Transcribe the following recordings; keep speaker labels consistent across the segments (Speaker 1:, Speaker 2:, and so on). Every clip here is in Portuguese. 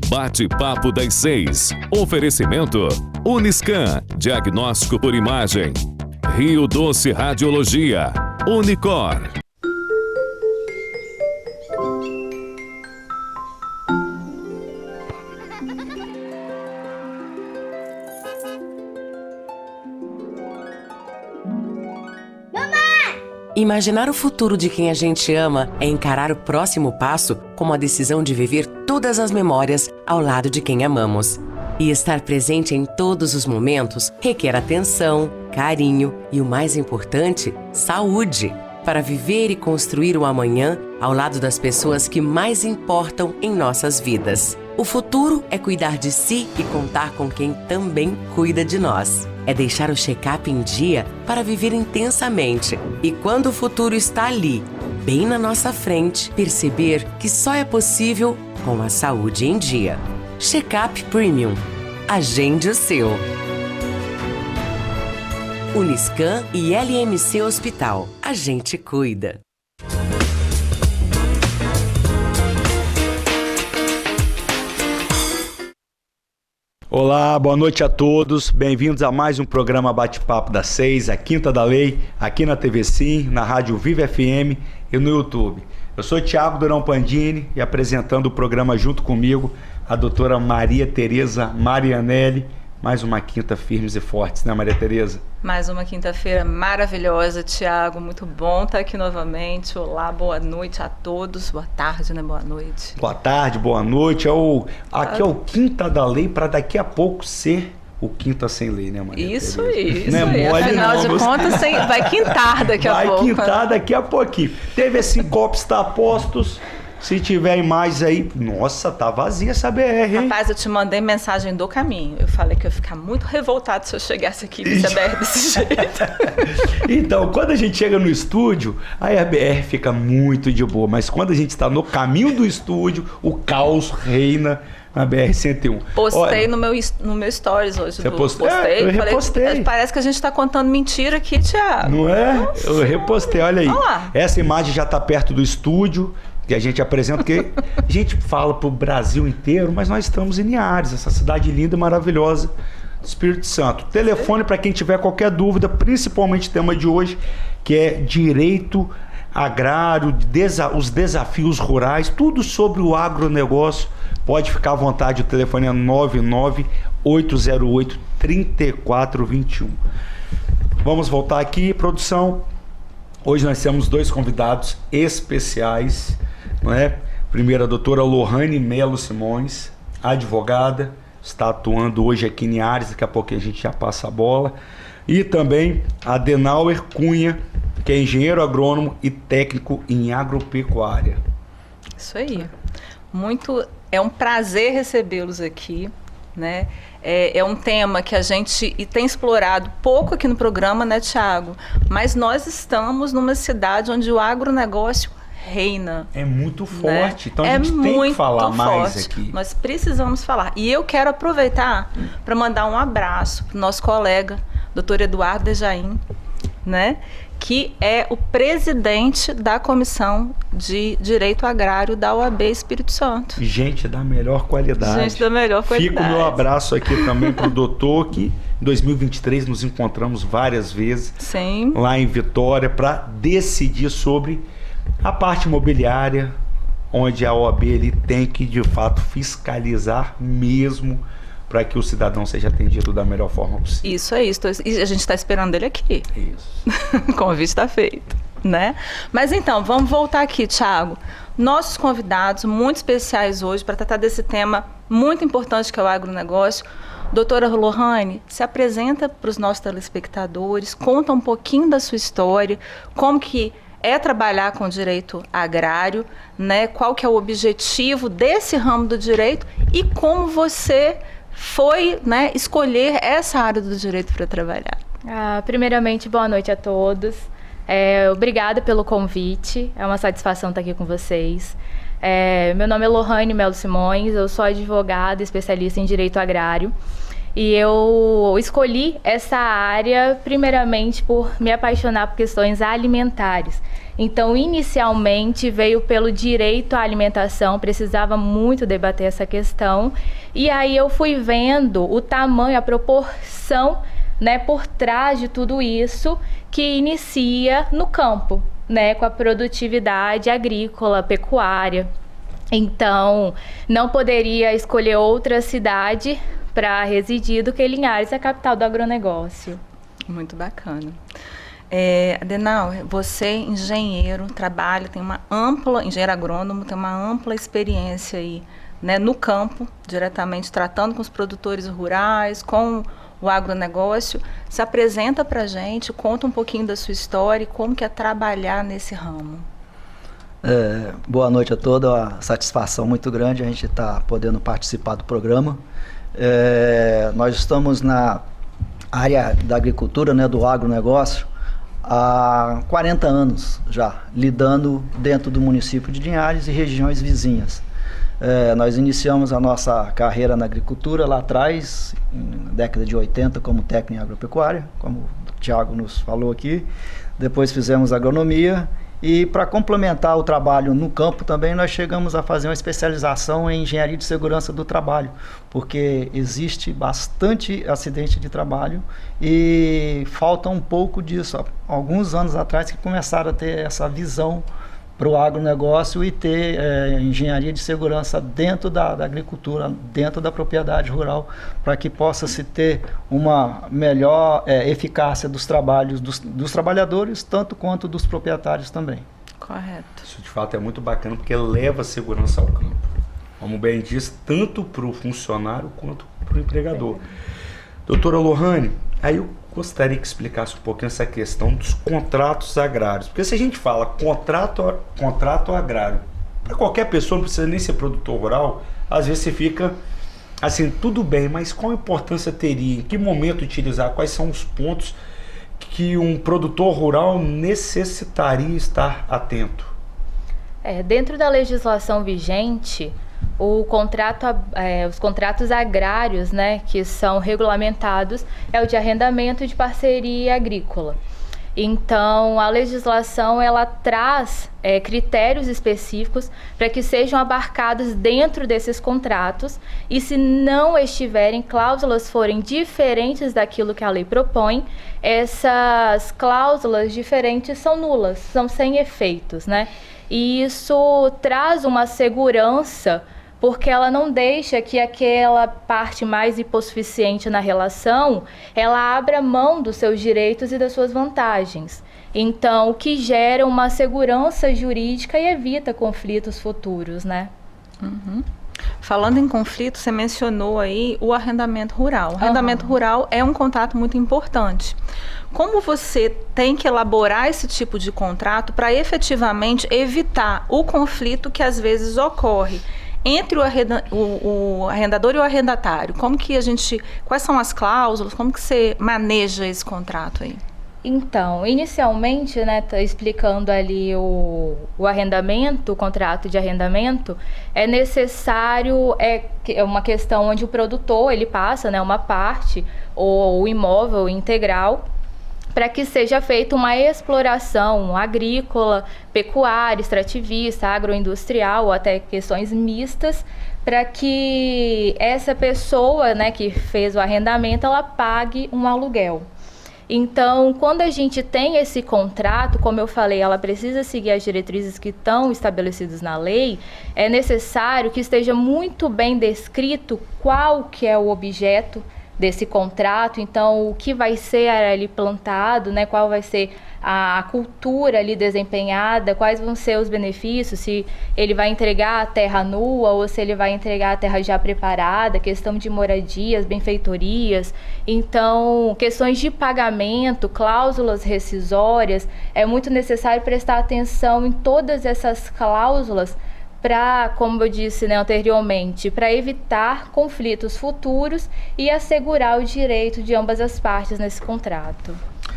Speaker 1: Bate-papo das 6. Oferecimento Uniscan, diagnóstico por imagem. Rio Doce Radiologia. Unicor.
Speaker 2: Imaginar o futuro de quem a gente ama é encarar o próximo passo como a decisão de viver todas as memórias ao lado de quem amamos. E estar presente em todos os momentos requer atenção, carinho e, o mais importante, saúde, para viver e construir o amanhã ao lado das pessoas que mais importam em nossas vidas. O futuro é cuidar de si e contar com quem também cuida de nós. É deixar o check-up em dia para viver intensamente. E quando o futuro está ali, bem na nossa frente, perceber que só é possível com a saúde em dia. Check-up Premium. Agende o seu. Uniscan e LMC Hospital. A gente cuida.
Speaker 3: Olá, boa noite a todos. Bem-vindos a mais um programa Bate-Papo das 6, a Quinta da Lei, aqui na TV Sim, na Rádio Viva FM e no YouTube. Eu sou Thiago Durão Pandini e apresentando o programa junto comigo a doutora Maria Tereza Marianelli. Mais uma quinta firmes e fortes, né, Maria Tereza?
Speaker 4: Mais uma quinta-feira maravilhosa, Thiago. Muito bom estar aqui novamente. Olá, boa noite a todos. Boa tarde, né? Boa noite.
Speaker 3: Boa tarde, boa noite. Aqui é o Quinta da Lei para daqui a pouco ser o Quinta Sem Lei, né, Maria
Speaker 4: Isso
Speaker 3: Tereza?
Speaker 4: aí.
Speaker 3: Não é mole,
Speaker 4: afinal
Speaker 3: não.
Speaker 4: de contas, vai quintar daqui a pouco.
Speaker 3: Vai quintar daqui a pouquinho. Teve esse golpe, está postos. Se tiver imagens aí... Nossa, tá vazia essa BR, hein?
Speaker 4: Rapaz, eu te mandei mensagem do caminho. Eu falei que eu ia ficar muito revoltado se eu chegasse aqui e visse a BR desse jeito.
Speaker 3: Então, quando a gente chega no estúdio, aí a BR fica muito de boa. Mas quando a gente está no caminho do estúdio, o caos reina na BR-101.
Speaker 4: Postei no meu stories hoje.
Speaker 3: Você postou?
Speaker 4: Postei,
Speaker 3: Eu repostei.
Speaker 4: Falei, parece que a gente está contando mentira aqui, Thiago.
Speaker 3: Não é?
Speaker 4: Nossa.
Speaker 3: Eu repostei, olha aí.
Speaker 4: Olha lá.
Speaker 3: Essa imagem já está perto do estúdio. Que a gente apresenta, porque a gente fala para o Brasil inteiro, mas nós estamos em Linhares, essa cidade linda e maravilhosa do Espírito Santo. Telefone para quem tiver qualquer dúvida, principalmente o tema de hoje, que é direito agrário, os desafios rurais, tudo sobre o agronegócio. Pode ficar à vontade, o telefone é 99808-3421. Vamos voltar aqui, produção. Hoje nós temos dois convidados especiais, não é? Primeiro, a doutora Lohane Melo Simões, advogada, está atuando hoje aqui em Linhares, daqui a pouco a gente já passa a bola. E também a Adenauer Cunha, que é engenheiro agrônomo e técnico em agropecuária.
Speaker 4: Isso aí. É um prazer recebê-los aqui, né? É um tema que a gente tem explorado pouco aqui no programa, né, Thiago? Mas nós estamos numa cidade onde o agronegócio reina.
Speaker 3: É muito forte, né? Então a gente
Speaker 4: tem
Speaker 3: que falar mais aqui.
Speaker 4: Nós precisamos falar. E eu quero aproveitar para mandar um abraço para o nosso colega, doutor Eduardo Dejaim, né? Que é o presidente da Comissão de Direito Agrário da OAB Espírito Santo.
Speaker 3: Gente da melhor qualidade.
Speaker 4: Gente da melhor qualidade.
Speaker 3: Fica o meu abraço aqui também para o doutor, que em 2023 nos encontramos várias vezes.
Speaker 4: Sim.
Speaker 3: Lá em Vitória, para decidir sobre a parte imobiliária, onde a OAB ele tem que, de fato, fiscalizar mesmo para que o cidadão seja atendido da melhor forma possível.
Speaker 4: Isso é isso. E a gente está esperando ele aqui.
Speaker 3: Isso.
Speaker 4: O convite está feito, né? Mas então, vamos voltar aqui, Thiago. Nossos convidados muito especiais hoje para tratar desse tema muito importante que é o agronegócio. Doutora Lohane, se apresenta para os nossos telespectadores, conta um pouquinho da sua história, como que é trabalhar com direito agrário, né? Qual que é o objetivo desse ramo do direito e como você foi, né, escolher essa área do direito para trabalhar.
Speaker 5: Primeiramente, boa noite a todos. Obrigada pelo convite. É uma satisfação estar aqui com vocês. Meu nome é Lohane Melo Simões, eu sou advogada especialista em direito agrário. E eu escolhi essa área primeiramente por me apaixonar por questões alimentares. Então, inicialmente veio pelo direito à alimentação, precisava muito debater essa questão. E aí eu fui vendo o tamanho, a proporção, né, por trás de tudo isso que inicia no campo, né, com a produtividade agrícola, pecuária. Então, não poderia escolher outra cidade para residir do que Linhares, a capital do agronegócio.
Speaker 4: Muito bacana. Adenal, você, engenheiro, engenheiro agrônomo, tem uma ampla experiência aí, né, no campo, diretamente tratando com os produtores rurais, com o agronegócio. Se apresenta para a gente, conta um pouquinho da sua história e como que é trabalhar nesse ramo.
Speaker 6: Boa noite a todos, é uma satisfação muito grande a gente estar podendo participar do programa. Nós estamos na área da agricultura, né, do agronegócio, há 40 anos já, lidando dentro do município de Linhares e regiões vizinhas. Nós iniciamos a nossa carreira na agricultura lá atrás, na década de 80, como técnico em agropecuária, como o Thiago nos falou aqui. Depois fizemos agronomia e, para complementar o trabalho no campo também, nós chegamos a fazer uma especialização em engenharia de segurança do trabalho, porque existe bastante acidente de trabalho e falta um pouco disso. Há alguns anos atrás que começaram a ter essa visão para o agronegócio e ter engenharia de segurança dentro da agricultura, dentro da propriedade rural, para que possa se ter uma melhor eficácia dos trabalhos dos trabalhadores, tanto quanto dos proprietários também.
Speaker 4: Correto.
Speaker 3: Isso de fato é muito bacana, porque leva segurança ao campo. Como bem diz, tanto para o funcionário quanto para o empregador. Doutora Lohane, aí eu gostaria que explicasse um pouquinho essa questão dos contratos agrários. Porque se a gente fala contrato agrário, para qualquer pessoa, não precisa nem ser produtor rural, às vezes você fica assim, tudo bem, mas qual a importância teria? Em que momento utilizar? Quais são os pontos que um produtor rural necessitaria estar atento?
Speaker 5: Dentro da legislação vigente, os contratos agrários, né, que são regulamentados, é o de arrendamento de parceria agrícola. Então, a legislação ela traz critérios específicos para que sejam abarcados dentro desses contratos, e se não estiverem, cláusulas forem diferentes daquilo que a lei propõe, essas cláusulas diferentes são nulas, são sem efeitos, né? E isso traz uma segurança, porque ela não deixa que aquela parte mais hipossuficiente na relação, ela abra mão dos seus direitos e das suas vantagens. Então, o que gera uma segurança jurídica e evita conflitos futuros, né?
Speaker 4: Uhum. Falando em conflito, você mencionou aí o arrendamento rural. O arrendamento rural é um contrato muito importante. Como você tem que elaborar esse tipo de contrato para efetivamente evitar o conflito que às vezes ocorre entre o arrendador e o arrendatário? Quais são as cláusulas? Como que você maneja esse contrato aí?
Speaker 5: Então, inicialmente, né, explicando ali o arrendamento, o contrato de arrendamento, é necessário, é uma questão onde o produtor, ele passa, né, uma parte, ou o imóvel integral, para que seja feita uma exploração agrícola, pecuária, extrativista, agroindustrial, ou até questões mistas, para que essa pessoa, né, que fez o arrendamento, ela pague um aluguel. Então, quando a gente tem esse contrato, como eu falei, ela precisa seguir as diretrizes que estão estabelecidas na lei, é necessário que esteja muito bem descrito qual que é o objeto desse contrato, então o que vai ser ali plantado, né, qual vai ser a cultura ali desempenhada, quais vão ser os benefícios, se ele vai entregar a terra nua ou se ele vai entregar a terra já preparada, questão de moradias, benfeitorias, então questões de pagamento, cláusulas rescisórias, é muito necessário prestar atenção em todas essas cláusulas para, como eu disse, né, anteriormente, para evitar conflitos futuros e assegurar o direito de ambas as partes nesse contrato.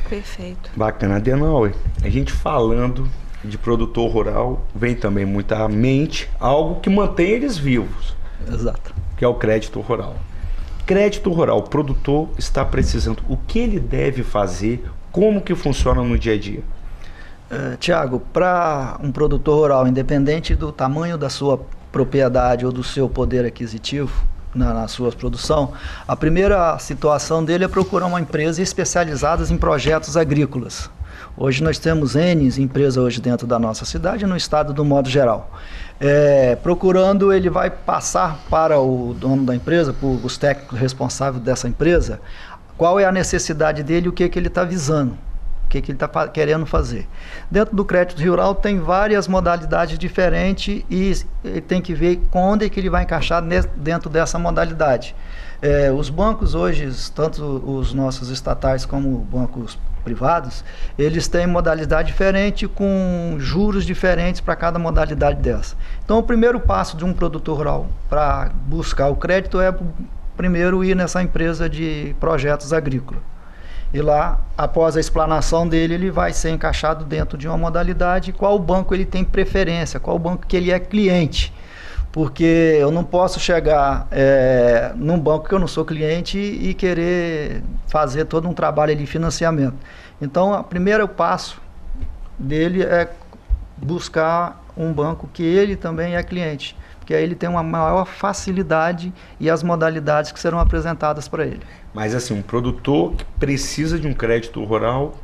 Speaker 4: Perfeito.
Speaker 3: Bacana, Adenauer. A gente falando de produtor rural, vem também muito à mente algo que mantém eles vivos.
Speaker 6: Exato.
Speaker 3: Que é o crédito rural. Crédito rural, o produtor está precisando. O que ele deve fazer? Como que funciona no dia a dia?
Speaker 6: Tiago, para um produtor rural, independente do tamanho da sua propriedade ou do seu poder aquisitivo na sua produção, a primeira situação dele é procurar uma empresa especializada em projetos agrícolas. Hoje nós temos N empresas hoje dentro da nossa cidade e no estado do modo geral. Procurando, ele vai passar para o dono da empresa, para os técnicos responsáveis dessa empresa, qual é a necessidade dele e o que ele está visando, o que ele está querendo fazer. Dentro do crédito rural tem várias modalidades diferentes e ele tem que ver onde é que ele vai encaixar dentro dessa modalidade. Os bancos hoje, tanto os nossos estatais como bancos privados, eles têm modalidade diferente com juros diferentes para cada modalidade dessa. Então o primeiro passo de um produtor rural para buscar o crédito é primeiro ir nessa empresa de projetos agrícolas. E lá, após a explanação dele, ele vai ser encaixado dentro de uma modalidade, qual banco ele tem preferência, qual banco que ele é cliente. Porque eu não posso chegar num banco que eu não sou cliente e querer fazer todo um trabalho de financiamento. Então, o primeiro passo dele é buscar um banco que ele também é cliente, porque aí ele tem uma maior facilidade e as modalidades que serão apresentadas para ele.
Speaker 3: Mas assim, um produtor que precisa de um crédito rural,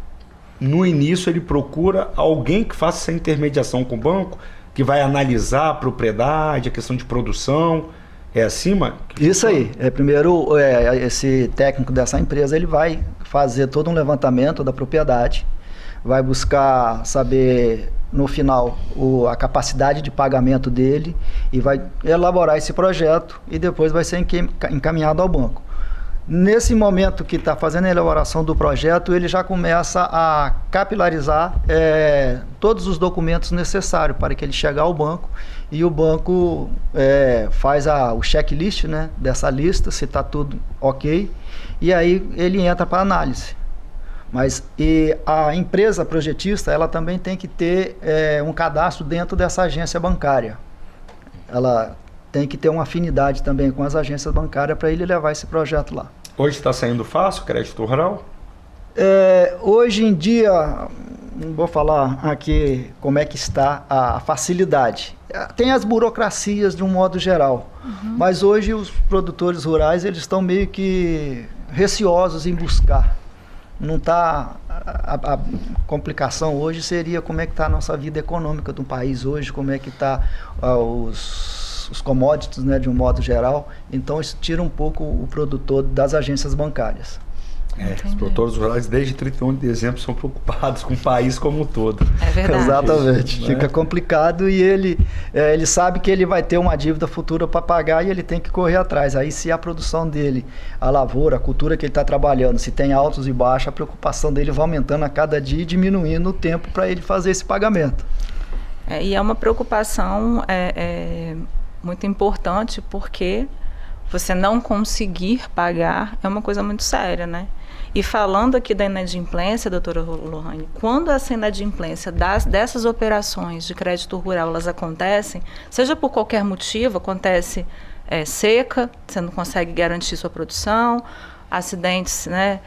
Speaker 3: no início ele procura alguém que faça essa intermediação com o banco, que vai analisar a propriedade, a questão de produção, é assim, mano?
Speaker 6: Isso aí. Primeiro, esse técnico dessa empresa, ele vai fazer todo um levantamento da propriedade, vai buscar saber, no final, a capacidade de pagamento dele e vai elaborar esse projeto e depois vai ser encaminhado ao banco. Nesse momento que está fazendo a elaboração do projeto, ele já começa a capilarizar todos os documentos necessários para que ele chegue ao banco e o banco faz o checklist, né, dessa lista, se está tudo ok, e aí ele entra para análise. Mas a empresa projetista, ela também tem que ter um cadastro dentro dessa agência bancária. Ela tem que ter uma afinidade também com as agências bancárias para ele levar esse projeto lá.
Speaker 3: Hoje está saindo fácil o crédito rural?
Speaker 6: Hoje em dia, não vou falar aqui como é que está a facilidade. Tem as burocracias de um modo geral, mas hoje os produtores rurais eles estão meio que receosos em buscar. Não tá, a complicação hoje seria como é que está a nossa vida econômica do país hoje, como é que está os commodities, né, de um modo geral. Então isso tira um pouco o produtor das agências bancárias.
Speaker 3: Os produtores rurais desde 31 de dezembro são preocupados com o país como um todo.
Speaker 4: É verdade.
Speaker 6: Exatamente. Fica complicado e ele sabe que ele vai ter uma dívida futura para pagar e ele tem que correr atrás. Aí se a produção dele, a lavoura, a cultura que ele está trabalhando, se tem altos e baixos, a preocupação dele vai aumentando a cada dia e diminuindo o tempo para ele fazer esse pagamento.
Speaker 4: E é uma preocupação muito importante, porque você não conseguir pagar é uma coisa muito séria, né? E falando aqui da inadimplência, doutora Lohane, quando essa inadimplência dessas operações de crédito rural, elas acontecem, seja por qualquer motivo, acontece seca, você não consegue garantir sua produção, acidentes, né?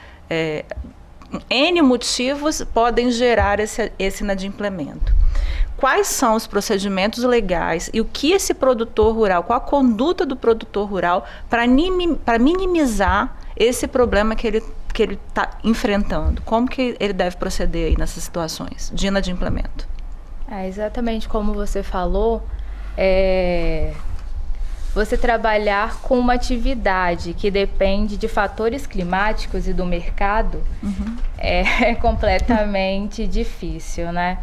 Speaker 4: N motivos podem gerar esse inadimplemento. Quais são os procedimentos legais e o que esse produtor rural, qual a conduta do produtor rural para minimizar esse problema que ele está enfrentando? Como que ele deve proceder aí nessas situações de inadimplemento?
Speaker 5: Exatamente como você falou, você trabalhar com uma atividade que depende de fatores climáticos e do mercado é completamente difícil, né?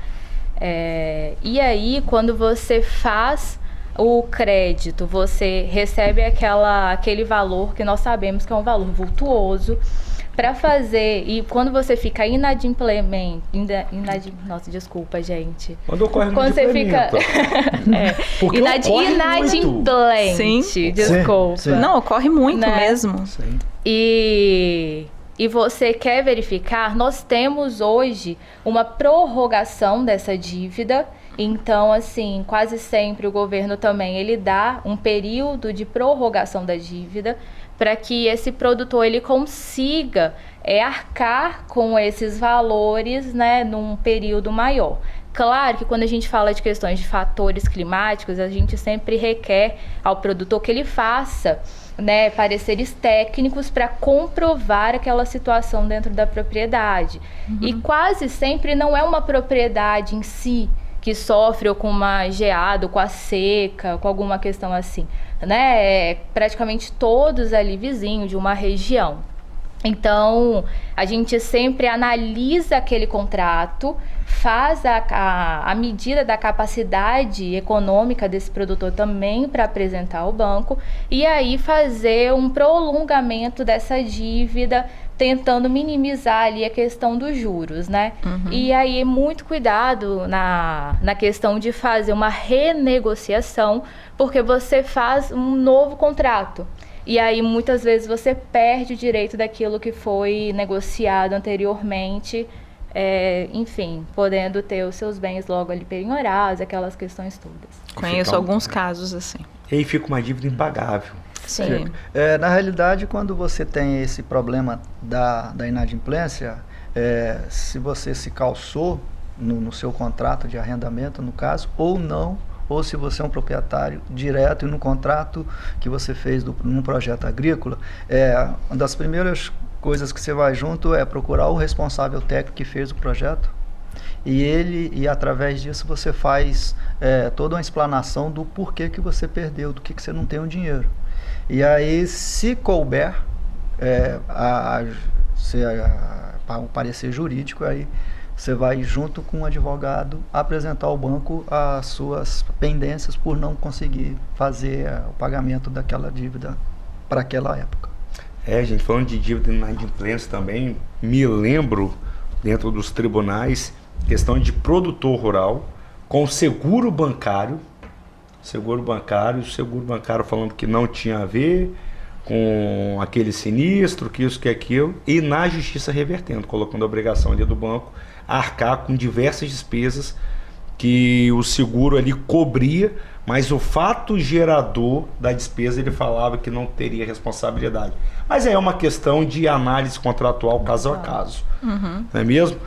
Speaker 5: E aí, quando você faz o crédito, você recebe aquele valor que nós sabemos que é um valor vultuoso para fazer, e quando você fica inadimplente, nossa, desculpa, gente.
Speaker 3: Quando ocorre
Speaker 5: quando você fica inadimplente,
Speaker 4: sim,
Speaker 5: desculpa.
Speaker 6: Sim.
Speaker 4: Não, ocorre muito, né? Mesmo.
Speaker 6: Sim.
Speaker 5: E você quer verificar, nós temos hoje uma prorrogação dessa dívida Então, assim, quase sempre o governo também ele dá um período de prorrogação da dívida para que esse produtor ele consiga arcar com esses valores, né, num período maior. Claro que quando a gente fala de questões de fatores climáticos, a gente sempre requer ao produtor que ele faça, né, pareceres técnicos para comprovar aquela situação dentro da propriedade. E quase sempre não é uma propriedade em si que sofre ou com uma geada, ou com a seca, com alguma questão assim, né? Praticamente todos ali vizinhos de uma região. Então, a gente sempre analisa aquele contrato, faz a medida da capacidade econômica desse produtor também para apresentar ao banco e aí fazer um prolongamento dessa dívida, tentando minimizar ali a questão dos juros, né? E aí muito cuidado na questão de fazer uma renegociação, porque você faz um novo contrato. E aí, muitas vezes, você perde o direito daquilo que foi negociado anteriormente, enfim, podendo ter os seus bens logo ali penhorados, aquelas questões todas.
Speaker 4: Conheço alguns casos assim.
Speaker 3: E aí fica uma dívida impagável.
Speaker 4: Sim.
Speaker 6: Na realidade, quando você tem esse problema da inadimplência, se você se calçou no seu contrato de arrendamento, no caso, ou não, ou se você é um proprietário direto e no contrato que você fez num projeto agrícola, uma das primeiras coisas que você vai junto é procurar o responsável técnico que fez o projeto e através disso você faz toda uma explanação do porquê que você perdeu, do que você não tem o dinheiro. E aí, se couber o parecer jurídico, aí você vai, junto com o advogado, apresentar ao banco as suas pendências por não conseguir fazer o pagamento daquela dívida para aquela época.
Speaker 3: Gente, falando de dívida e inadimplência também, me lembro, dentro dos tribunais, questão de produtor rural com seguro bancário, o seguro bancário falando que não tinha a ver com aquele sinistro, que isso, que aquilo, e na justiça revertendo, colocando a obrigação ali do banco a arcar com diversas despesas que o seguro ali cobria, mas o fato gerador da despesa ele falava que não teria responsabilidade. Mas é uma questão de análise contratual caso a caso, não é mesmo?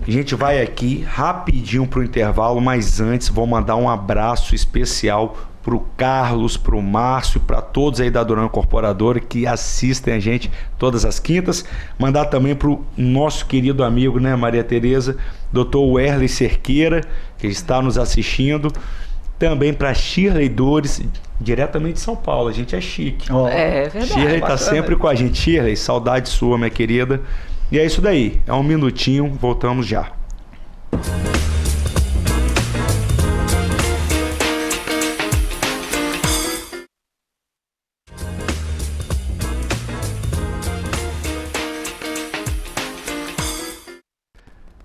Speaker 3: A gente vai aqui rapidinho para o intervalo, mas antes vou mandar um abraço especial para o Carlos, para o Márcio, para todos aí da Duran Corporadora que assistem a gente todas as quintas. Mandar também para o nosso querido amigo, né, Maria Tereza, Dr. Werley Cerqueira, que está nos assistindo. Também para Shirley Dores, diretamente de São Paulo. A gente é chique.
Speaker 4: É verdade.
Speaker 3: Shirley está sempre com a gente. Shirley, saudade sua, minha querida. E é isso daí. É um minutinho, voltamos já.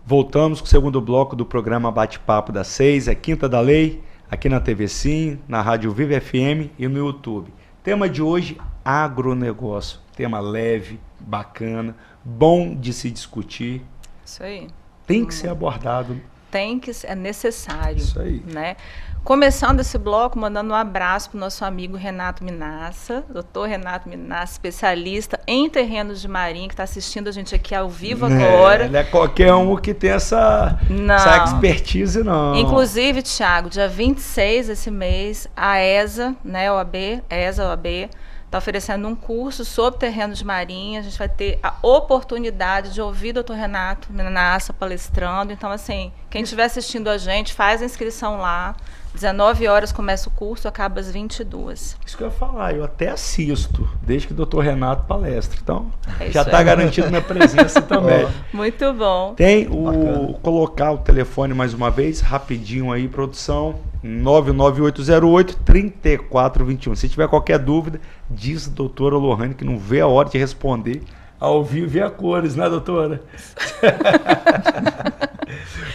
Speaker 3: Voltamos com o segundo bloco do programa Bate-Papo das 6, Quinta da Lei, aqui na TV Sim, na Rádio Viva FM e no YouTube. Tema de hoje, agronegócio. Tema leve, bacana, bom de se discutir.
Speaker 4: Isso aí.
Speaker 3: Tem que ser abordado.
Speaker 4: Tem que ser, é necessário.
Speaker 3: Isso aí.
Speaker 4: Né? Começando esse bloco, mandando um abraço para o nosso amigo Renato Minassa, doutor Renato Minassa, especialista em terrenos de marinha, que está assistindo a gente aqui ao vivo agora.
Speaker 3: Não é qualquer um que tem essa expertise, não.
Speaker 4: Inclusive, Thiago, dia 26 esse mês, a ESA, né, OAB, está oferecendo um curso sobre terrenos de marinha. A gente vai ter a oportunidade de ouvir o Dr. Renato Minassa palestrando. Então, assim, quem estiver assistindo a gente, faz a inscrição lá. 19 horas começa o curso, acaba às 22.
Speaker 3: Isso que eu ia falar, eu até assisto, desde que o Dr. Renato palestra. Então, já está garantido minha presença também.
Speaker 4: Muito bom.
Speaker 3: Tem colocar o telefone mais uma vez, rapidinho aí, produção, 99808-3421. Se tiver qualquer dúvida, diz a doutora Lohane que não vê a hora de responder ao vivo e a cores, né, doutora?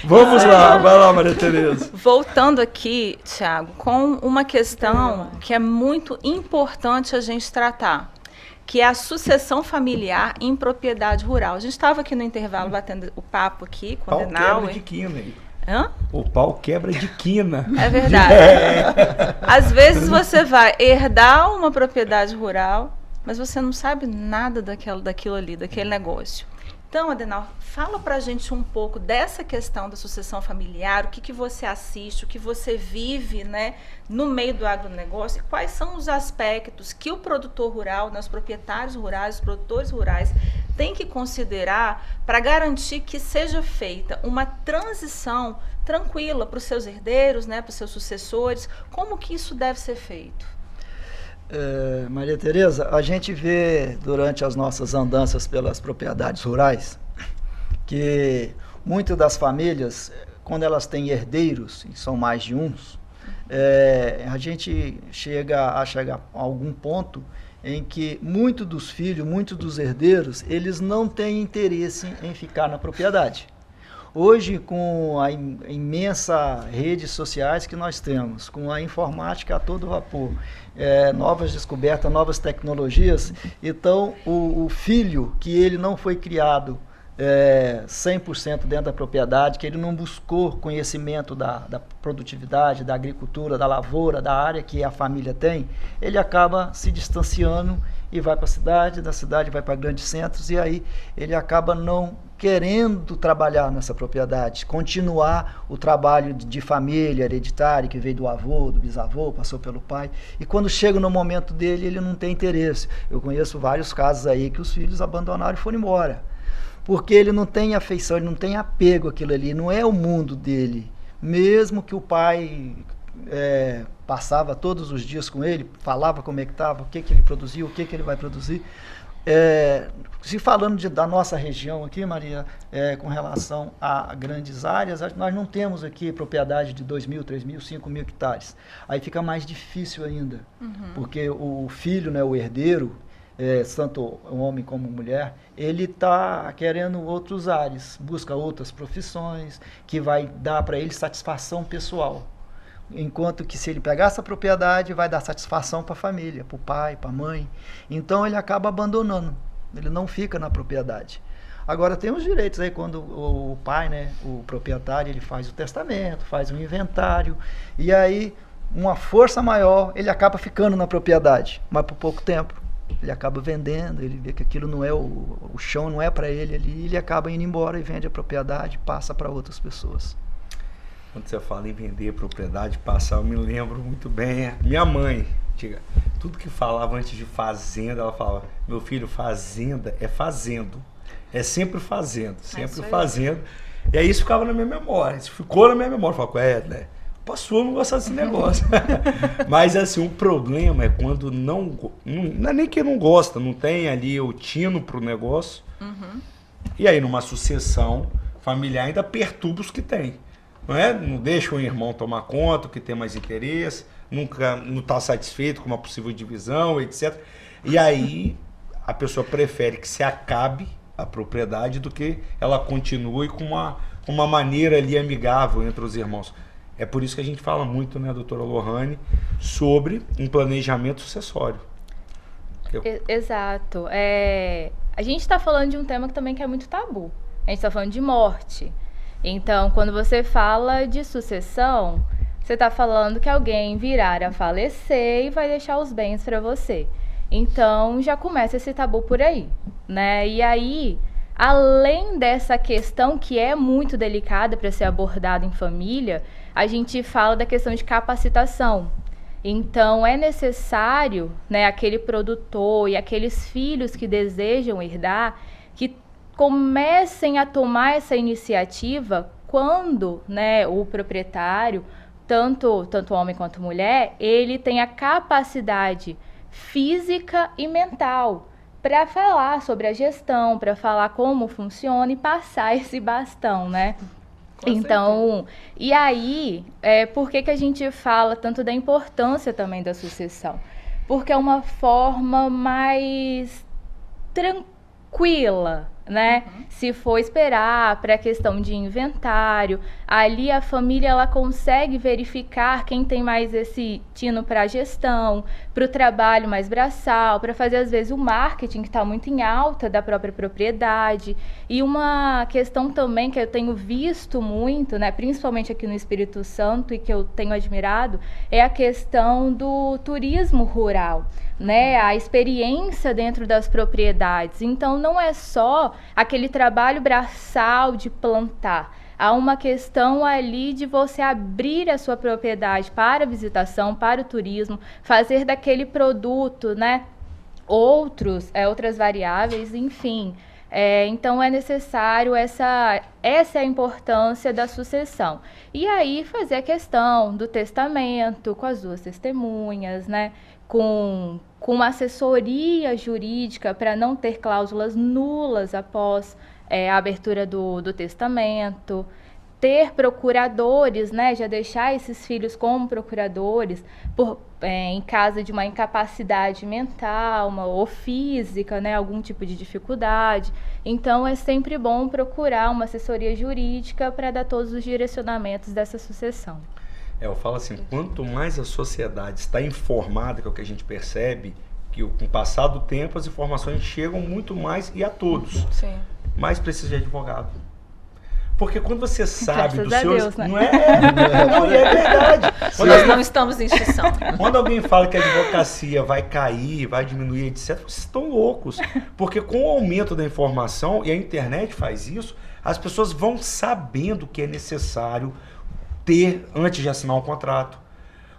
Speaker 3: Vamos lá, vai lá, Maria Tereza.
Speaker 4: Voltando aqui, Thiago, com uma questão que é muito importante a gente tratar, que é a sucessão familiar em propriedade rural. A gente estava aqui no intervalo batendo o papo aqui com o Denauer.
Speaker 3: De quina aí.
Speaker 4: Hã?
Speaker 3: O pau quebra de quina.
Speaker 4: É verdade. Às vezes você vai herdar uma propriedade rural, mas você não sabe nada daquilo ali, daquele negócio. Então, Adenal, fala pra gente um pouco dessa questão da sucessão familiar, o que você assiste, o que você vive, né, no meio do agronegócio, e quais são os aspectos que o produtor rural, né, os proprietários rurais, os produtores rurais, têm que considerar para garantir que seja feita uma transição tranquila para os seus herdeiros, né, para os seus sucessores. Como que isso deve ser feito?
Speaker 6: Maria Tereza, a gente vê durante as nossas andanças pelas propriedades rurais que muitas das famílias, quando elas têm herdeiros, e são mais de uns, a gente chega a algum ponto em que muitos dos filhos, muitos dos herdeiros, eles não têm interesse em ficar na propriedade. Hoje, com a imensa redes sociais que nós temos, com a informática a todo vapor, novas descobertas, novas tecnologias, então o filho que ele não foi criado 100% dentro da propriedade, que ele não buscou conhecimento da produtividade, da agricultura, da lavoura, da área que a família tem, ele acaba se distanciando e vai para a cidade, da cidade vai para grandes centros, e aí ele acaba não querendo trabalhar nessa propriedade, continuar o trabalho de família hereditária, que veio do avô, do bisavô, passou pelo pai, e quando chega no momento dele, ele não tem interesse. Eu conheço vários casos aí que os filhos abandonaram e foram embora, porque ele não tem afeição, ele não tem apego àquilo ali, não é o mundo dele, mesmo que o pai passava todos os dias com ele, falava como é que estava, o que ele produzia, o que ele vai produzir. Se falando da nossa região aqui, Maria, com relação a grandes áreas, nós não temos aqui propriedade de 2.000, 3.000, 5.000 hectares. Aí fica mais difícil ainda, porque o filho, né, o herdeiro, tanto um homem como mulher, ele está querendo outros ares, busca outras profissões, que vai dar para ele satisfação pessoal. Enquanto que se ele pegar essa propriedade, vai dar satisfação para a família, para o pai, para a mãe. Então ele acaba abandonando, ele não fica na propriedade. Agora tem os direitos aí, quando o pai, né, o proprietário, ele faz o testamento, faz um inventário, e aí uma força maior, ele acaba ficando na propriedade, mas por pouco tempo. Ele acaba vendendo, ele vê que aquilo não é o chão, não é para ele ali, ele acaba indo embora e vende a propriedade, passa para outras pessoas.
Speaker 3: Quando você fala em vender propriedade, passar, eu me lembro muito bem. Minha mãe, tudo que falava antes de fazenda, ela falava: meu filho, fazenda é fazendo. É sempre fazendo, sempre fazendo. E aí isso ficava na minha memória. Isso ficou na minha memória. Eu falava, né? Passou, não gostar desse negócio. Mas assim, o problema é quando não é nem que não gosta, não tem ali o tino pro negócio. E aí numa sucessão familiar ainda perturba os que tem. Não deixa o irmão tomar conta, o que tem mais interesse, nunca não está satisfeito com uma possível divisão, etc. E aí a pessoa prefere que se acabe a propriedade do que ela continue com uma maneira ali amigável entre os irmãos. É por isso que a gente fala muito, né, doutora Lohane, sobre um planejamento sucessório.
Speaker 5: Exato. A gente está falando de um tema que também é muito tabu. A gente está falando de morte. Então, quando você fala de sucessão, você está falando que alguém virá a falecer e vai deixar os bens para você. Então, já começa esse tabu por aí, né? E aí, além dessa questão que é muito delicada para ser abordada em família, a gente fala da questão de capacitação. Então, é necessário, né, aquele produtor e aqueles filhos que desejam herdar, que comecem a tomar essa iniciativa quando, né, o proprietário, tanto homem quanto mulher, ele tem a capacidade física e mental para falar sobre a gestão, para falar como funciona e passar esse bastão, né? Então, e aí, por que a gente fala tanto da importância também da sucessão? Porque é uma forma mais tranquila, né? Se for esperar para a questão de inventário, ali a família ela consegue verificar quem tem mais esse tino para gestão, para o trabalho mais braçal, para fazer às vezes o marketing que está muito em alta da própria propriedade. E uma questão também que eu tenho visto muito, né, principalmente aqui no Espírito Santo e que eu tenho admirado, é a questão do turismo rural, né, a experiência dentro das propriedades. Então não é só aquele trabalho braçal de plantar. Há uma questão ali de você abrir a sua propriedade para a visitação, para o turismo, fazer daquele produto, né, outras variáveis, enfim. Então é necessário essa é a importância da sucessão. E aí fazer a questão do testamento com as 2 testemunhas, né, com uma assessoria jurídica para não ter cláusulas nulas após a abertura do testamento, ter procuradores, né, já deixar esses filhos como procuradores em caso de uma incapacidade mental ou física, né, algum tipo de dificuldade. Então é sempre bom procurar uma assessoria jurídica para dar todos os direcionamentos dessa sucessão.
Speaker 3: Eu falo assim, quanto mais a sociedade está informada, que é o que a gente percebe, que com o passar do tempo as informações chegam muito mais e a todos.
Speaker 4: Sim.
Speaker 3: Mais precisa de advogado. Porque quando você sabe dos seus...
Speaker 5: Deus, né?
Speaker 3: Não é verdade.
Speaker 4: Nós não estamos em extinção.
Speaker 3: Quando alguém fala que a advocacia vai cair, vai diminuir, etc., vocês estão loucos. Porque com o aumento da informação, e a internet faz isso, as pessoas vão sabendo que é necessário ter antes de assinar um contrato.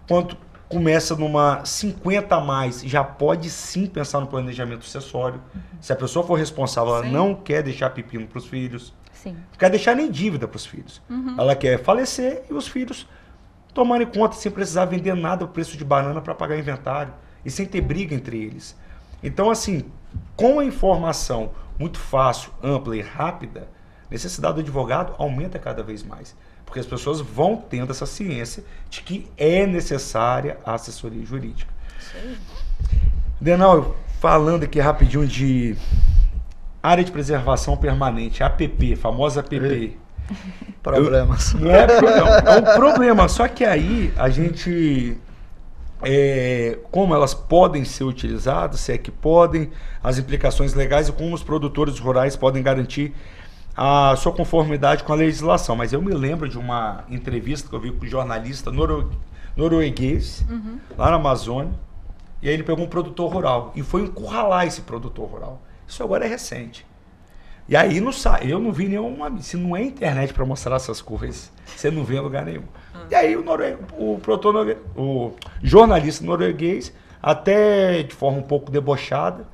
Speaker 3: Quando começa numa 50 a mais, já pode sim pensar no planejamento sucessório. Se a pessoa for responsável, ela não quer deixar pepino para os filhos.
Speaker 5: Sim.
Speaker 3: Não quer deixar nem dívida para os filhos. Ela quer falecer e os filhos tomarem conta sem precisar vender nada o preço de banana para pagar inventário e sem ter briga entre eles. Então, assim, com a informação muito fácil, ampla e rápida, a necessidade do advogado aumenta cada vez mais. Porque as pessoas vão tendo essa ciência de que é necessária a assessoria jurídica.
Speaker 4: Sim.
Speaker 3: Denal, falando aqui rapidinho de área de preservação permanente, APP, famosa APP.
Speaker 6: Problemas.
Speaker 3: É um problema, só que aí a gente, como elas podem ser utilizadas, se é que podem, as implicações legais e como os produtores rurais podem garantir a sua conformidade com a legislação. Mas eu me lembro de uma entrevista que eu vi com um jornalista norueguês, lá na Amazônia, e aí ele pegou um produtor rural e foi encurralar esse produtor rural. Isso agora é recente. E aí eu não vi nenhuma... Se não é internet para mostrar essas coisas, você não vê em lugar nenhum. E aí o jornalista norueguês, até de forma um pouco debochada,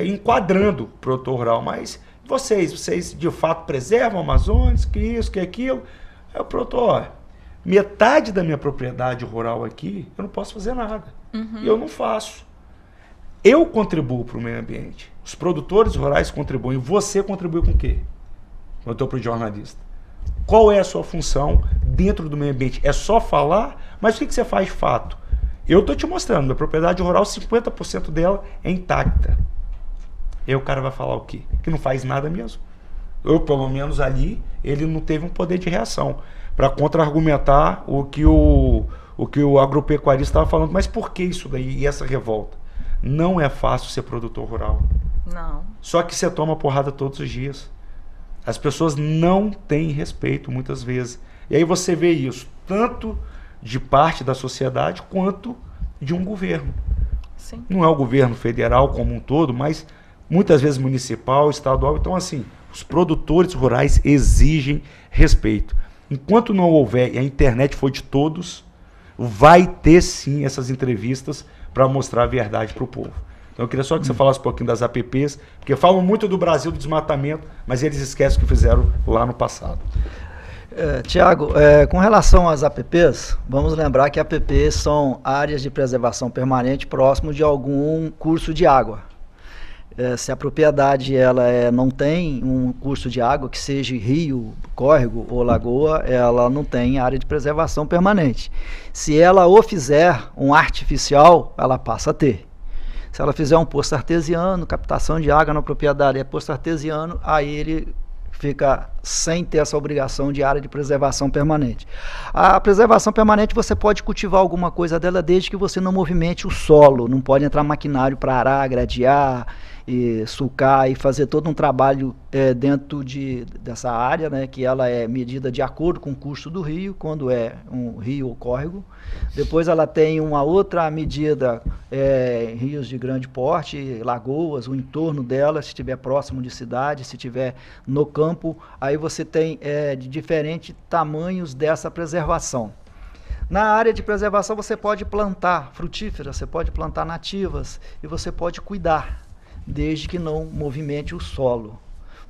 Speaker 3: enquadrando o produtor rural, mas vocês de fato preservam a Amazônia, que isso, que aquilo. Aí o produtor, metade da minha propriedade rural aqui, eu não posso fazer nada. E eu não faço. Eu contribuo para o meio ambiente. Os produtores rurais contribuem. Você contribui com o quê? Eu estou para o jornalista. Qual é a sua função dentro do meio ambiente? É só falar? Mas o que você faz de fato? Eu estou te mostrando. Minha propriedade rural, 50% dela é intacta. Aí o cara vai falar o quê? Que não faz nada mesmo. Eu, pelo menos ali, ele não teve um poder de reação para contra-argumentar o que o agropecuarista estava falando. Mas por que isso daí e essa revolta? Não é fácil ser produtor rural.
Speaker 4: Não.
Speaker 3: Só que você toma porrada todos os dias. As pessoas não têm respeito muitas vezes. E aí você vê isso tanto de parte da sociedade quanto de um governo.
Speaker 4: Sim.
Speaker 3: Não é o governo federal como um todo, mas muitas vezes municipal, estadual. Então, assim, os produtores rurais exigem respeito. Enquanto não houver, e a internet for de todos, vai ter sim essas entrevistas para mostrar a verdade para o povo. Então eu queria só que você falasse um pouquinho das APPs, porque falam muito do Brasil, do desmatamento, mas eles esquecem o que fizeram lá no passado.
Speaker 6: Tiago, com relação às APPs, vamos lembrar que APPs são áreas de preservação permanente próximo de algum curso de água. Se a propriedade não tem um curso de água, que seja rio, córrego ou lagoa, ela não tem área de preservação permanente. Se ela o fizer um artificial, ela passa a ter. Se ela fizer um poço artesiano, captação de água na propriedade é poço artesiano, aí ele fica sem ter essa obrigação de área de preservação permanente. A preservação permanente você pode cultivar alguma coisa dela desde que você não movimente o solo, não pode entrar maquinário para arar, gradear, e sulcar e fazer todo um trabalho dentro dessa área, né, que ela é medida de acordo com o custo do rio, quando é um rio ou córrego. Depois ela tem uma outra medida em rios de grande porte, lagoas, o entorno dela, se estiver próximo de cidade, se estiver no campo, aí você tem de diferentes tamanhos dessa preservação. Na área de preservação você pode plantar frutíferas, você pode plantar nativas e você pode cuidar, desde que não movimente o solo.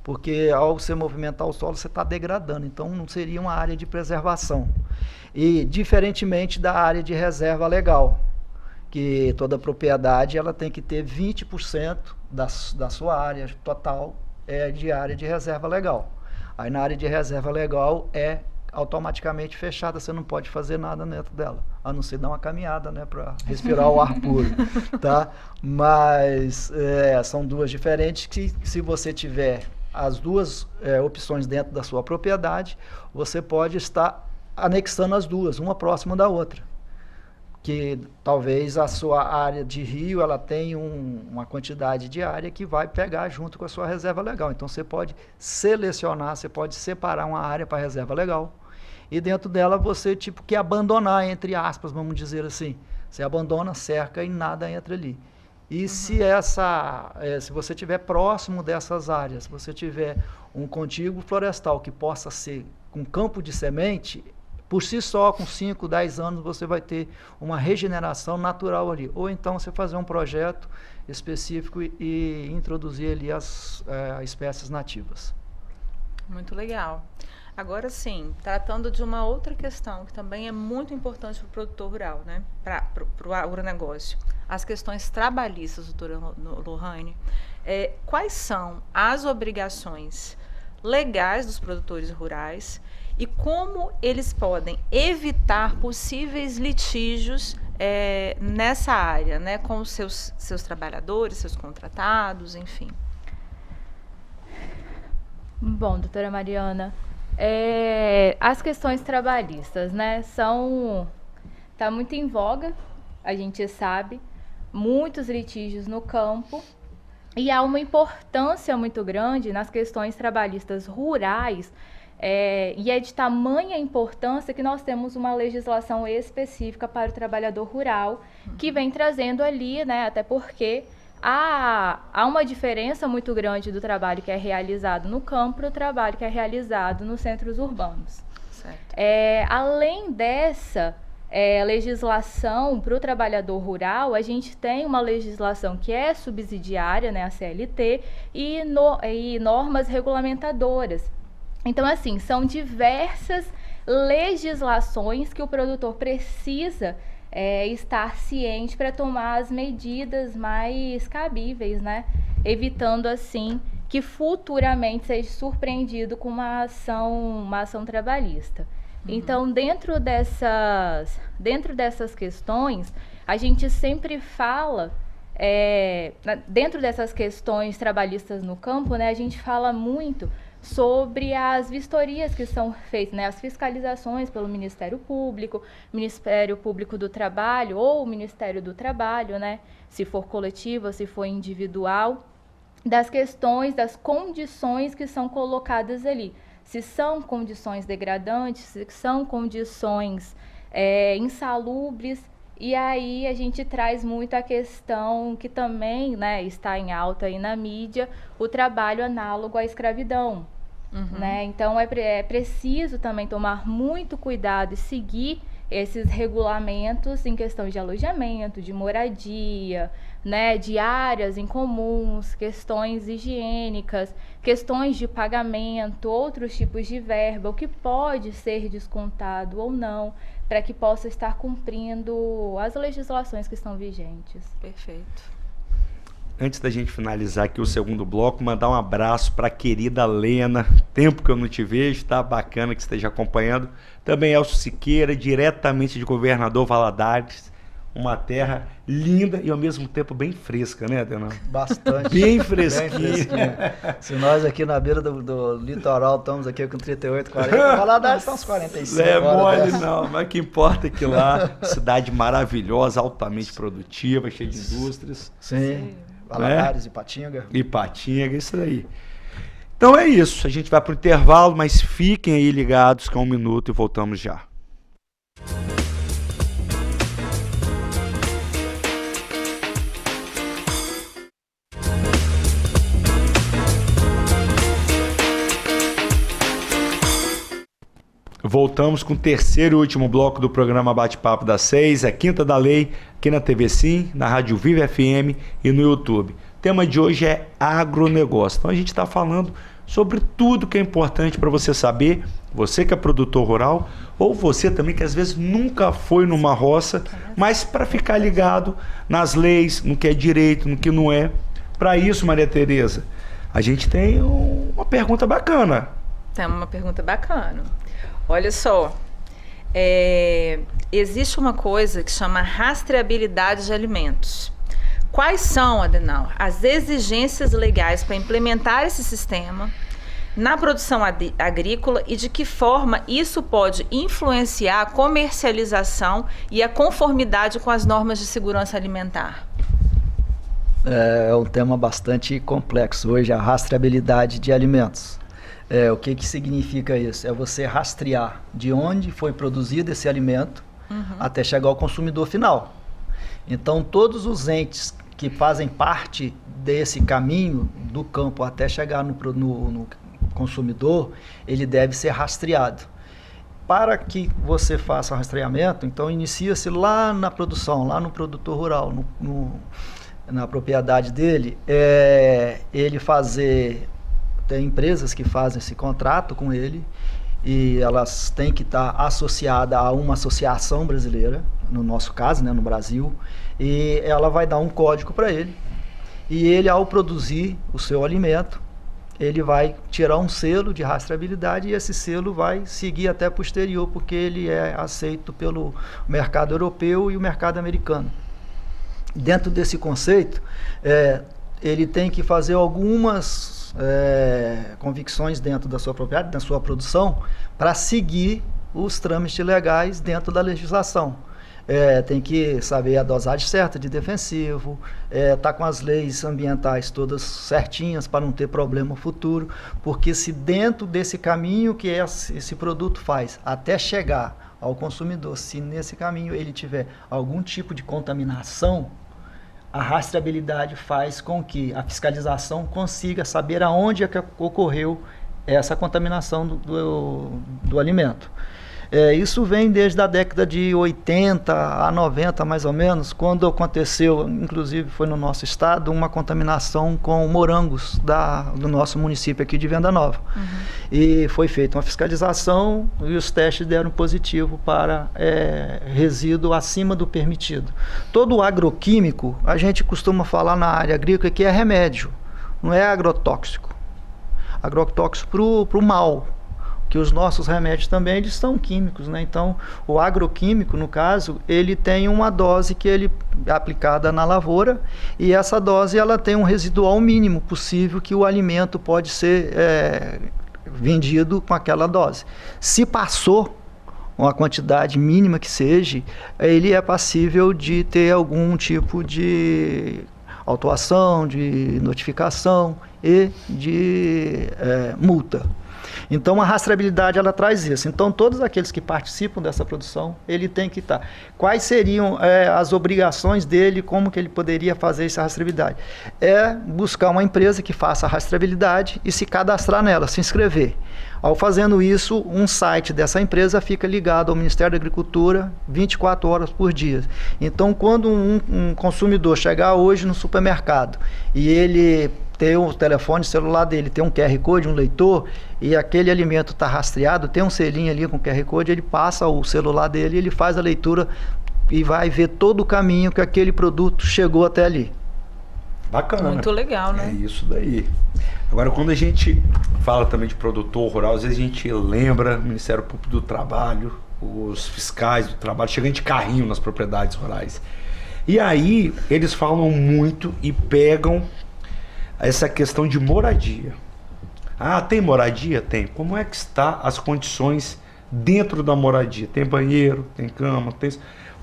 Speaker 6: Porque ao você movimentar o solo, você está degradando. Então, não seria uma área de preservação. E, diferentemente da área de reserva legal, que toda propriedade ela tem que ter 20% da sua área total de área de reserva legal. Aí, na área de reserva legal, automaticamente fechada, você não pode fazer nada dentro dela, a não ser dar uma caminhada, né, para respirar o ar puro, tá? Mas são duas diferentes que, se você tiver as duas opções dentro da sua propriedade, você pode estar anexando as duas, uma próxima da outra, que talvez a sua área de rio ela tenha uma quantidade de área que vai pegar junto com a sua reserva legal. Então você pode selecionar, você pode separar uma área para reserva legal e dentro dela você tipo que abandonar, entre aspas, vamos dizer assim. Você abandona, cerca e nada entra ali. E se você estiver próximo dessas áreas, se você tiver um contíguo florestal que possa ser um campo de semente, por si só, com 5, 10 anos, você vai ter uma regeneração natural ali. Ou então você fazer um projeto específico e introduzir ali as espécies nativas.
Speaker 4: Muito legal. Agora sim, tratando de uma outra questão que também é muito importante para o produtor rural, né? Para o agronegócio. As questões trabalhistas, doutora Lohane. Quais são as obrigações legais dos produtores rurais e como eles podem evitar possíveis litígios nessa área, né, com os seus trabalhadores, seus contratados, enfim?
Speaker 5: Bom, doutora Mariana, as questões trabalhistas, né, tá muito em voga, a gente sabe, muitos litígios no campo, e há uma importância muito grande nas questões trabalhistas rurais, e é de tamanha importância que nós temos uma legislação específica para o trabalhador rural, que vem trazendo ali, né, até porque há uma diferença muito grande do trabalho que é realizado no campo para o trabalho que é realizado nos centros urbanos.
Speaker 4: Certo.
Speaker 5: Além dessa legislação para o trabalhador rural, a gente tem uma legislação que é subsidiária, né, a CLT, e normas regulamentadoras. Então, assim, são diversas legislações que o produtor precisa estar ciente para tomar as medidas mais cabíveis, né? Evitando, assim, que futuramente seja surpreendido com uma ação trabalhista. Então, dentro dessas questões, a gente sempre fala, dentro dessas questões trabalhistas no campo, né, a gente fala muito sobre as vistorias que são feitas, né, as fiscalizações pelo Ministério Público do Trabalho ou o Ministério do Trabalho, né, se for coletiva, se for individual, das questões, das condições que são colocadas ali. Se são condições degradantes, se são condições insalubres, e aí a gente traz muito a questão que também, né, está em alta aí na mídia, o trabalho análogo à escravidão. Né? Então é preciso também tomar muito cuidado e seguir esses regulamentos em questão de alojamento, de moradia, né, de áreas em comuns, questões higiênicas, questões de pagamento, outros tipos de verba, o que pode ser descontado ou não, para que possa estar cumprindo as legislações que estão vigentes.
Speaker 4: Perfeito.
Speaker 3: Antes da gente finalizar aqui o segundo bloco, mandar um abraço para a querida Lena. Tempo que eu não te vejo, tá bacana que esteja acompanhando. Também Elcio Siqueira, diretamente de Governador Valadares. uma terra linda e ao mesmo tempo bem fresca, né, Adenal?
Speaker 6: Bastante.
Speaker 3: Bem fresquinha.
Speaker 6: Se nós aqui na beira do litoral estamos aqui com 38, 40, Valadares está uns 45.
Speaker 3: É mole não, mas o que importa é que lá, cidade maravilhosa, altamente produtiva, cheia de indústrias.
Speaker 6: Sim, Valadares, Ipatinga.
Speaker 3: Ipatinga, isso daí. Então é isso, a gente vai para o intervalo, mas fiquem aí ligados que é 1 minuto e voltamos já. Voltamos com o terceiro e último bloco do programa Bate-Papo das 6, é Quinta da Lei, aqui na TV Sim, na Rádio Viva FM e no YouTube. O tema de hoje é agronegócio. Então a gente está falando sobre tudo que é importante para você saber, você que é produtor rural, ou você também que às vezes nunca foi numa roça, mas para ficar ligado nas leis, no que é direito, no que não é. Para isso, Maria Tereza, a gente tem uma pergunta bacana.
Speaker 4: Tem uma pergunta bacana. Olha só, existe uma coisa que chama rastreabilidade de alimentos. Quais são, Adenal, as exigências legais para implementar esse sistema na produção agrícola e de que forma isso pode influenciar a comercialização e a conformidade com as normas de segurança alimentar?
Speaker 6: É um tema bastante complexo hoje, a rastreabilidade de alimentos. O que significa isso? É você rastrear de onde foi produzido esse alimento até chegar ao consumidor final. Então, todos os entes que fazem parte desse caminho do campo até chegar no consumidor, ele deve ser rastreado. Para que você faça o rastreamento, então inicia-se lá na produção, lá no produtor rural, na propriedade dele, ele fazer... Tem empresas que fazem esse contrato com ele e elas têm que estar associadas a uma associação brasileira, no nosso caso, né, no Brasil, e ela vai dar um código para ele. E ele, ao produzir o seu alimento, ele vai tirar um selo de rastreabilidade e esse selo vai seguir até posterior, porque ele é aceito pelo mercado europeu e o mercado americano. Dentro desse conceito, ele tem que fazer algumas convicções dentro da sua propriedade, da sua produção, para seguir os trâmites legais dentro da legislação. Tem que saber a dosagem certa de defensivo, tá com as leis ambientais todas certinhas para não ter problema futuro, porque se dentro desse caminho que esse produto faz até chegar ao consumidor, se nesse caminho ele tiver algum tipo de contaminação, a rastreabilidade faz com que a fiscalização consiga saber aonde é que ocorreu essa contaminação do alimento. Isso vem desde a década de 80 a 90, mais ou menos, quando aconteceu, inclusive foi no nosso estado, uma contaminação com morangos do nosso município aqui de Venda Nova. E foi feita uma fiscalização e os testes deram positivo para resíduo acima do permitido. Todo agroquímico, a gente costuma falar na área agrícola que é remédio, não é agrotóxico. Agrotóxico para o mal. Que os nossos remédios também eles são químicos, né? Então, o agroquímico, no caso, ele tem uma dose que ele é aplicada na lavoura e essa dose ela tem um residual mínimo possível que o alimento pode ser vendido com aquela dose. Se passou uma quantidade mínima que seja, ele é passível de ter algum tipo de autuação, de notificação e de multa. Então, a rastreabilidade, ela traz isso. Então, todos aqueles que participam dessa produção, ele tem que estar. Quais seriam as obrigações dele, como que ele poderia fazer essa rastreabilidade? Buscar uma empresa que faça a rastreabilidade e se cadastrar nela, se inscrever. Ao fazendo isso, um site dessa empresa fica ligado ao Ministério da Agricultura 24 horas por dia. Então, quando um consumidor chegar hoje no supermercado e ele tem o telefone celular dele, tem um QR Code, um leitor, e aquele alimento está rastreado, tem um selinho ali com QR Code, ele passa o celular dele, ele faz a leitura e vai ver todo o caminho que aquele produto chegou até ali.
Speaker 3: Bacana.
Speaker 4: Muito legal, né?
Speaker 3: É isso daí. Agora, quando a gente fala também de produtor rural, às vezes a gente lembra do Ministério Público do Trabalho, os fiscais do trabalho chegando de carrinho nas propriedades rurais. E aí eles falam muito e pegam essa questão de moradia. Ah, tem moradia? Tem. Como é que está as condições dentro da moradia? Tem banheiro, tem cama, tem...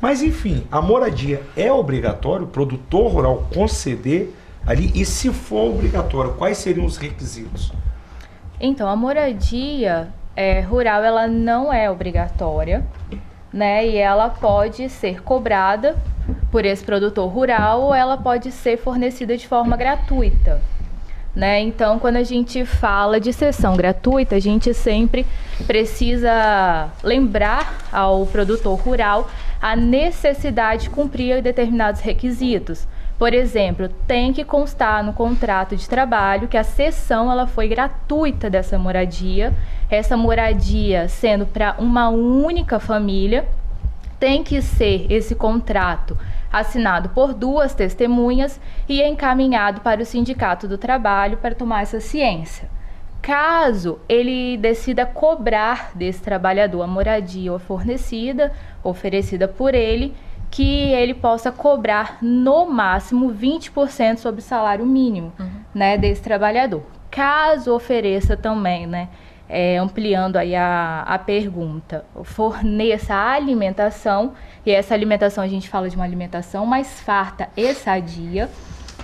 Speaker 3: Mas enfim, a moradia é obrigatório, o produtor rural conceder ali, e se for obrigatório, quais seriam os requisitos?
Speaker 5: Então, a moradia rural, ela não é obrigatória, né? E ela pode ser cobrada por esse produtor rural ou ela pode ser fornecida de forma gratuita, né? Então, quando a gente fala de cessão gratuita, a gente sempre precisa lembrar ao produtor rural a necessidade de cumprir determinados requisitos. Por exemplo, tem que constar no contrato de trabalho que a cessão ela foi gratuita dessa moradia. Essa moradia sendo para uma única família, tem que ser esse contrato assinado por 2 testemunhas e encaminhado para o Sindicato do Trabalho para tomar essa ciência. Caso ele decida cobrar desse trabalhador a moradia fornecida, oferecida por ele, que ele possa cobrar no máximo 20% sobre o salário mínimo, né, desse trabalhador. Caso ofereça também, né, ampliando aí a pergunta, forneça a alimentação, e essa alimentação a gente fala de uma alimentação mais farta e sadia,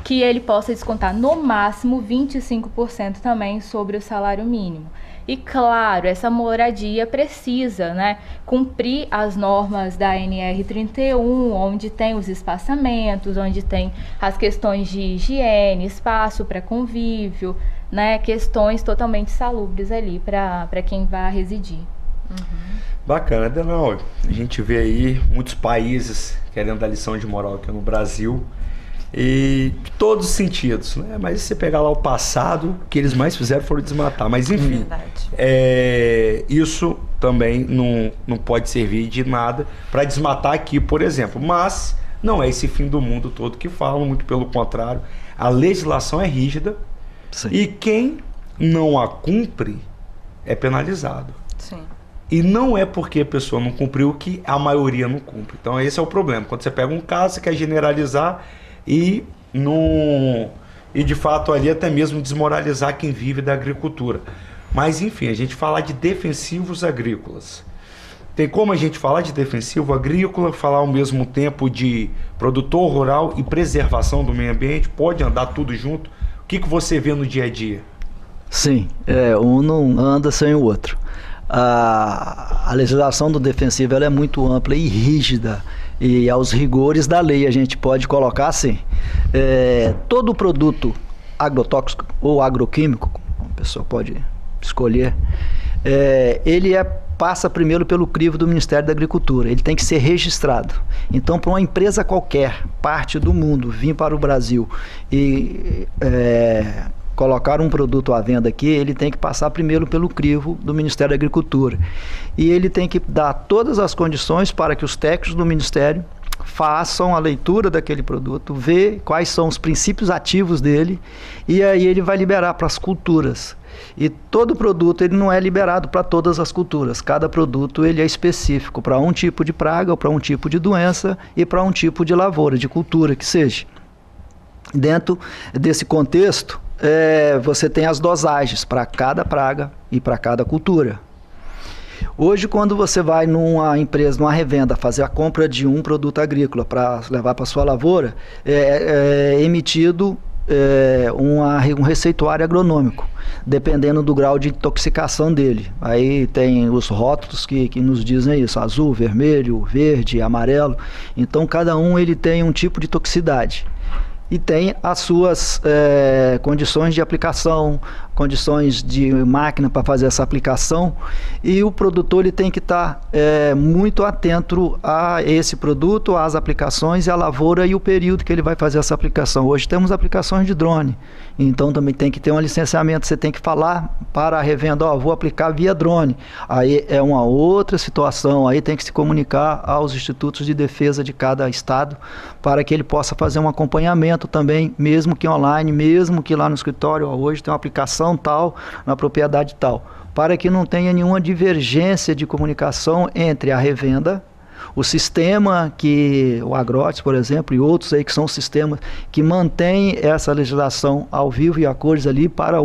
Speaker 5: que ele possa descontar no máximo 25% também sobre o salário mínimo. E claro, essa moradia precisa, né, cumprir as normas da NR31, onde tem os espaçamentos, onde tem as questões de higiene, espaço para convívio, né, questões totalmente salubres ali para quem vai residir.
Speaker 3: Bacana, Adenauer. A gente vê aí muitos países querendo dar lição de moral aqui no Brasil, e de todos os sentidos, né? Mas se você pegar lá o passado, o que eles mais fizeram foram desmatar. Mas enfim, isso também não pode servir de nada para desmatar aqui, por exemplo. Mas não é esse fim do mundo todo que falam, muito pelo contrário. A legislação é rígida. Sim. E quem não a cumpre é penalizado. Sim. E não é porque a pessoa não cumpriu que a maioria não cumpre. Então esse é o problema. Quando você pega um caso, você quer generalizar e de fato ali até mesmo desmoralizar quem vive da agricultura. Mas enfim, a gente falar de defensivos agrícolas. Tem como a gente falar de defensivo agrícola, falar ao mesmo tempo de produtor rural e preservação do meio ambiente? Pode andar tudo junto? O que você vê no dia a dia?
Speaker 6: Sim, um não anda sem o outro. A legislação do defensivo ela é muito ampla e rígida, e aos rigores da lei a gente pode colocar assim, todo produto agrotóxico ou agroquímico, a pessoa pode escolher, ele passa primeiro pelo crivo do Ministério da Agricultura, ele tem que ser registrado. Então, para uma empresa qualquer, parte do mundo, vir para o Brasil e colocar um produto à venda aqui, ele tem que passar primeiro pelo crivo do Ministério da Agricultura. E ele tem que dar todas as condições para que os técnicos do Ministério façam a leitura daquele produto, ver quais são os princípios ativos dele, e aí ele vai liberar para as culturas. E todo produto ele não é liberado para todas as culturas. Cada produto ele é específico para um tipo de praga, ou para um tipo de doença e para um tipo de lavoura, de cultura que seja. Dentro desse contexto, você tem as dosagens para cada praga e para cada cultura. Hoje, quando você vai numa empresa, numa revenda, fazer a compra de um produto agrícola para levar para sua lavoura, é emitido um receituário agronômico, dependendo do grau de intoxicação dele. Aí tem os rótulos que nos dizem isso: azul, vermelho, verde, amarelo. Então, cada um ele tem um tipo de toxicidade. E tem as suas condições de aplicação, condições de máquina para fazer essa aplicação, e o produtor ele tem que estar muito atento a esse produto, às aplicações, e a lavoura e o período que ele vai fazer essa aplicação. Hoje temos aplicações de drone, Então também tem que ter um licenciamento, você tem que falar para a revenda, ó, vou aplicar via drone. Aí é uma outra situação, aí tem que se comunicar aos institutos de defesa de cada estado para que ele possa fazer um acompanhamento também, mesmo que online, mesmo que lá no escritório, ó, hoje tem uma aplicação tal, na propriedade tal, para que não tenha nenhuma divergência de comunicação entre a revenda, o sistema que o Agrotes, por exemplo, e outros aí que são sistemas que mantêm essa legislação ao vivo e a cores ali para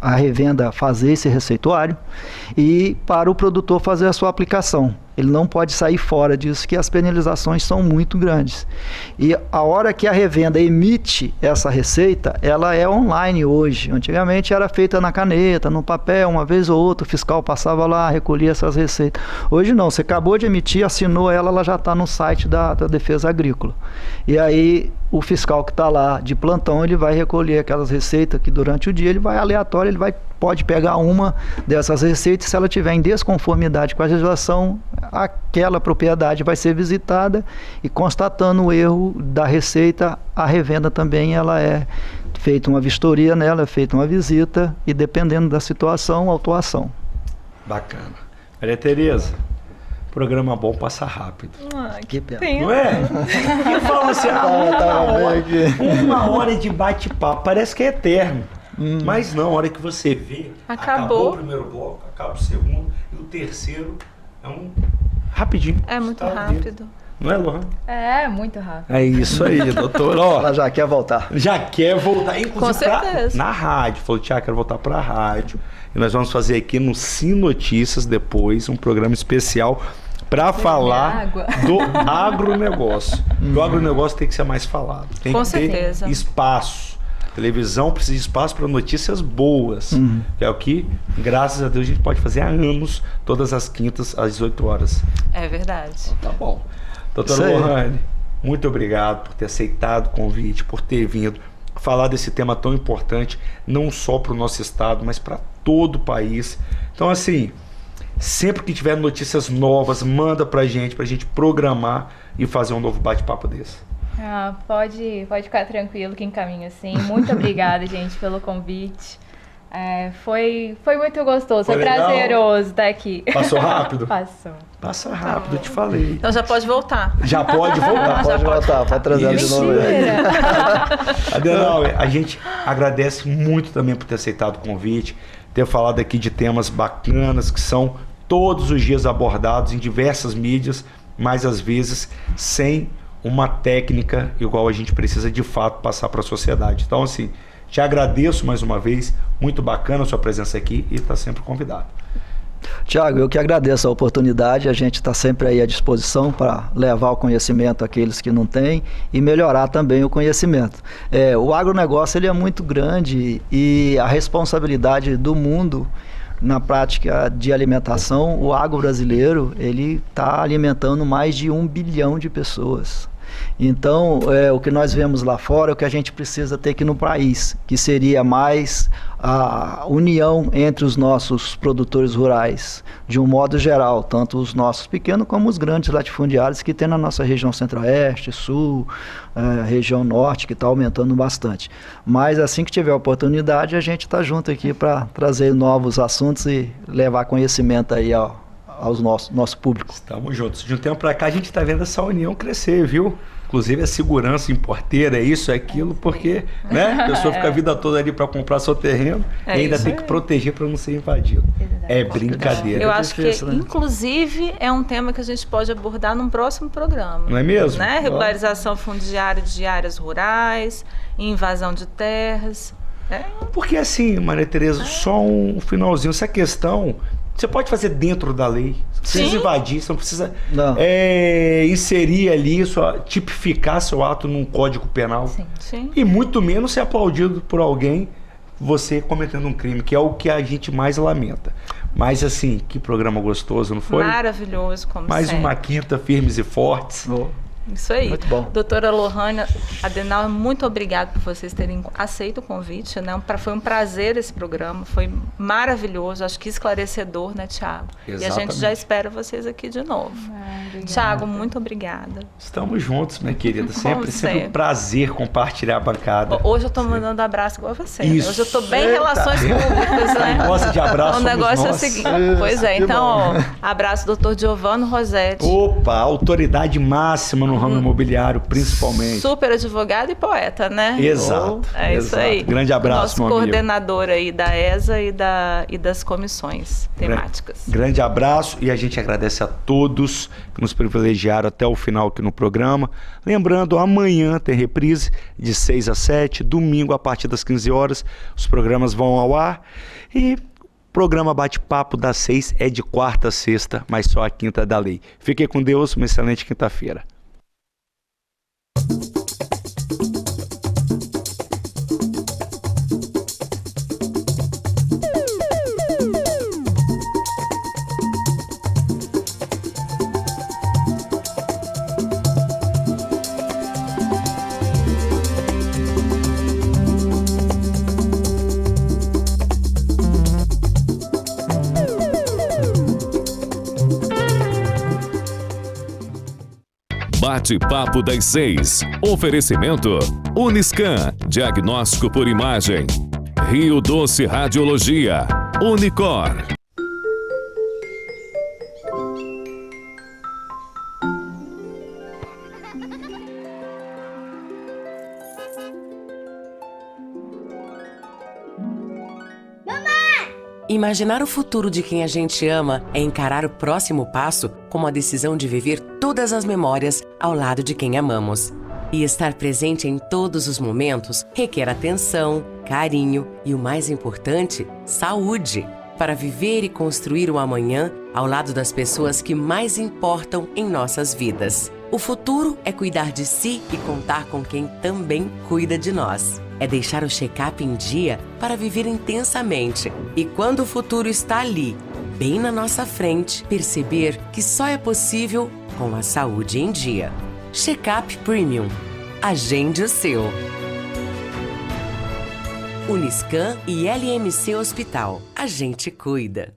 Speaker 6: a revenda fazer esse receituário e para o produtor fazer a sua aplicação. Ele não pode sair fora disso, que as penalizações são muito grandes. E a hora que a revenda emite essa receita, ela é online hoje. Antigamente era feita na caneta, no papel, uma vez ou outra, o fiscal passava lá, recolhia essas receitas. Hoje não, você acabou de emitir, assinou ela já está no site da Defesa Agrícola. E aí o fiscal que está lá de plantão, ele vai recolher aquelas receitas que durante o dia ele vai aleatório, pode pegar uma dessas receitas, se ela tiver em desconformidade com a legislação, aquela propriedade vai ser visitada e, constatando o erro da receita, a revenda também ela é feita uma vistoria nela, é feita uma visita e, dependendo da situação, autuação.
Speaker 3: Bacana. Maria Tereza, programa bom passa rápido.
Speaker 6: Que pena.
Speaker 3: Não é? E fala assim, uma hora de bate-papo, parece que é eterno. Mas não, a hora que você vê, acabou o primeiro bloco, acaba o segundo, e o terceiro é rapidinho.
Speaker 4: É muito rápido.
Speaker 3: Não é, Lohan?
Speaker 5: É, muito rápido.
Speaker 3: É isso aí, doutor. Ó,
Speaker 6: ela já quer voltar.
Speaker 3: Já quer voltar, inclusive
Speaker 4: com certeza.
Speaker 3: Na rádio. Falou, Tiago, quero voltar para a rádio. E nós vamos fazer aqui no Sim Notícias depois um programa especial para falar do agronegócio. O agronegócio tem que ser mais falado. Tem
Speaker 4: com
Speaker 3: que
Speaker 4: certeza.
Speaker 3: ter espaço. A televisão precisa de espaço para notícias boas. Que é o que, graças a Deus, a gente pode fazer há anos, todas as quintas, às 18 horas.
Speaker 4: É verdade.
Speaker 3: Então, tá bom. Doutora Lohane, muito obrigado por ter aceitado o convite, por ter vindo falar desse tema tão importante, não só para o nosso estado, mas para todo o país. Então, assim, sempre que tiver notícias novas, manda pra gente programar e fazer um novo bate-papo desse.
Speaker 5: Pode ficar tranquilo que encaminha assim. Muito obrigada, gente, pelo convite. Foi muito gostoso, foi prazeroso estar aqui.
Speaker 3: Passou rápido?
Speaker 5: Passou.
Speaker 3: Passa rápido, eu te falei.
Speaker 4: Então já pode voltar.
Speaker 3: Já pode voltar.
Speaker 6: Pode voltar, pode trazer de novo.
Speaker 3: Adenauer, a gente agradece muito também por ter aceitado o convite, ter falado aqui de temas bacanas que são todos os dias abordados em diversas mídias, mas às vezes sem uma técnica igual a gente precisa de fato passar para a sociedade. Então, assim, te agradeço mais uma vez, muito bacana a sua presença aqui e está sempre convidado.
Speaker 6: Tiago, eu que agradeço a oportunidade, a gente está sempre aí à disposição para levar o conhecimento àqueles que não têm e melhorar também o conhecimento. O agronegócio ele é muito grande e a responsabilidade do mundo na prática de alimentação, o agro brasileiro ele está alimentando mais de 1 bilhão de pessoas. Então, o que nós vemos lá fora é o que a gente precisa ter aqui no país, que seria mais a união entre os nossos produtores rurais, de um modo geral, tanto os nossos pequenos como os grandes latifundiários que tem na nossa região centro-oeste, sul, região norte, que está aumentando bastante. Mas assim que tiver a oportunidade, a gente está junto aqui para trazer novos assuntos e levar conhecimento aí aos nosso público.
Speaker 3: Estamos juntos. De um tempo para cá a gente está vendo essa união crescer, viu? Inclusive a segurança em porteira, isso, aquilo, porque né, a pessoa fica a vida toda ali para comprar seu terreno e ainda tem que proteger para não ser invadido. É brincadeira.
Speaker 4: Eu acho que, inclusive, é um tema que a gente pode abordar num próximo programa.
Speaker 3: Não é mesmo?
Speaker 4: Né? Regularização fundiária de áreas rurais, invasão de terras.
Speaker 3: Porque assim, Maria Tereza, só um finalzinho, essa questão... Você pode fazer dentro da lei, não precisa invadir, você não precisa inserir ali, tipificar seu ato num código penal.
Speaker 4: Sim.
Speaker 3: E muito menos ser aplaudido por alguém, você cometendo um crime, que é o que a gente mais lamenta. Mas assim, que programa gostoso, não foi?
Speaker 4: Maravilhoso, como
Speaker 3: mais
Speaker 4: sempre.
Speaker 3: Uma quinta, firmes e fortes.
Speaker 4: Isso aí.
Speaker 6: Muito bom.
Speaker 4: Doutora Lohane, Adenauer, muito obrigada por vocês terem aceito o convite, né? Foi um prazer esse programa, foi maravilhoso, acho que esclarecedor, né, Tiago? E a gente já espera vocês aqui de novo. Tiago, muito obrigada.
Speaker 3: Estamos juntos, minha querida. Sempre um prazer compartilhar a bancada.
Speaker 4: Hoje eu tô mandando abraço igual a você.
Speaker 3: Isso.
Speaker 4: Né? Hoje eu tô bem em relações públicas, né?
Speaker 3: Gosta de abraço.
Speaker 4: O negócio é o seguinte. Pois é, então, ó, abraço, doutor Giovanni Rossetti.
Speaker 3: Opa, autoridade máxima no ramo imobiliário, principalmente.
Speaker 4: Super advogado e poeta, né?
Speaker 3: Exato.
Speaker 4: É isso aí.
Speaker 3: Grande abraço, meu
Speaker 4: amigo. Nosso
Speaker 3: amigo.
Speaker 4: coordenador aí da ESA e das comissões temáticas.
Speaker 3: Grande abraço e a gente agradece a todos que nos privilegiaram até o final aqui no programa. Lembrando, amanhã tem reprise de 6 a 7, domingo a partir das 15 horas, os programas vão ao ar e programa Bate-Papo das 6 é de quarta a sexta, mas só a quinta da lei. Fiquem com Deus, uma excelente quinta-feira.
Speaker 1: Bate-Papo das 6. Oferecimento Uniscan, diagnóstico por imagem. Rio Doce Radiologia. Unicor.
Speaker 2: Imaginar o futuro de quem a gente ama é encarar o próximo passo como a decisão de viver todas as memórias ao lado de quem amamos. E estar presente em todos os momentos requer atenção, carinho e, o mais importante, saúde, para viver e construir o amanhã ao lado das pessoas que mais importam em nossas vidas. O futuro é cuidar de si e contar com quem também cuida de nós. É deixar o check-up em dia para viver intensamente. E quando o futuro está ali, bem na nossa frente, perceber que só é possível com a saúde em dia. Check-up Premium. Agende o seu. Uniscan e LMC Hospital. A gente cuida.